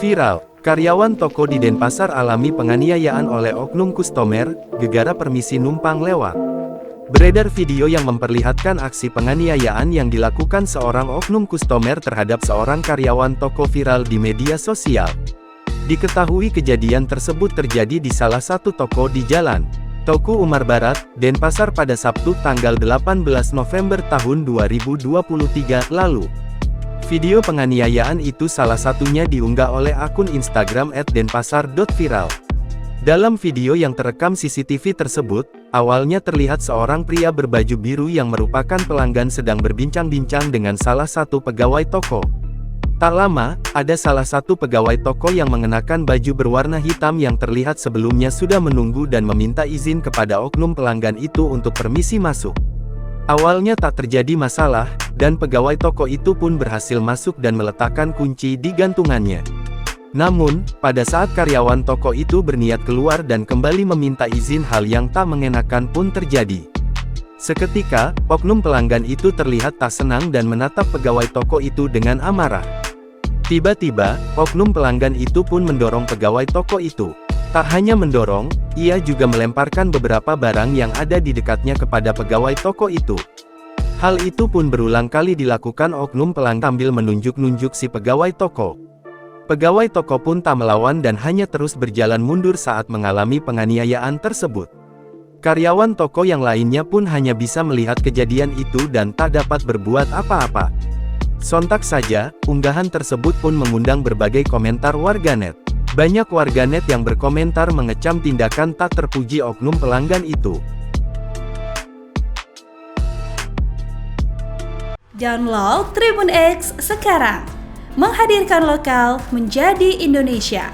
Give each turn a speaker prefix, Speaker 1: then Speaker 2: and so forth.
Speaker 1: Viral, karyawan toko di Denpasar alami penganiayaan oleh oknum kustomer, gegara permisi numpang lewat. Beredar video yang memperlihatkan aksi penganiayaan yang dilakukan seorang oknum kustomer terhadap seorang karyawan toko viral di media sosial. Diketahui kejadian tersebut terjadi di salah satu toko di Jalan Tuku Umar Barat, Denpasar pada Sabtu tanggal 18 November tahun 2023 lalu. Video penganiayaan itu salah satunya diunggah oleh akun Instagram @denpasar.viral. Dalam video yang terekam CCTV tersebut, awalnya terlihat seorang pria berbaju biru yang merupakan pelanggan sedang berbincang-bincang dengan salah satu pegawai toko. Tak lama, ada salah satu pegawai toko yang mengenakan baju berwarna hitam yang terlihat sebelumnya sudah menunggu dan meminta izin kepada oknum pelanggan itu untuk permisi masuk. Awalnya tak terjadi masalah, dan pegawai toko itu pun berhasil masuk dan meletakkan kunci di gantungannya. Namun, pada saat karyawan toko itu berniat keluar dan kembali meminta izin, hal yang tak mengenakan pun terjadi. Seketika, oknum pelanggan itu terlihat tak senang dan menatap pegawai toko itu dengan amarah. Tiba-tiba, oknum pelanggan itu pun mendorong pegawai toko itu. Tak hanya mendorong, ia juga melemparkan beberapa barang yang ada di dekatnya kepada pegawai toko itu. Hal itu pun berulang kali dilakukan oknum pelanggan sambil menunjuk-nunjuk si pegawai toko. Pegawai toko pun tak melawan dan hanya terus berjalan mundur saat mengalami penganiayaan tersebut. Karyawan toko yang lainnya pun hanya bisa melihat kejadian itu dan tak dapat berbuat apa-apa. Sontak saja, unggahan tersebut pun mengundang berbagai komentar warganet. Banyak warganet yang berkomentar mengecam tindakan tak terpuji oknum pelanggan itu.
Speaker 2: Download Tribun X sekarang, menghadirkan lokal menjadi Indonesia.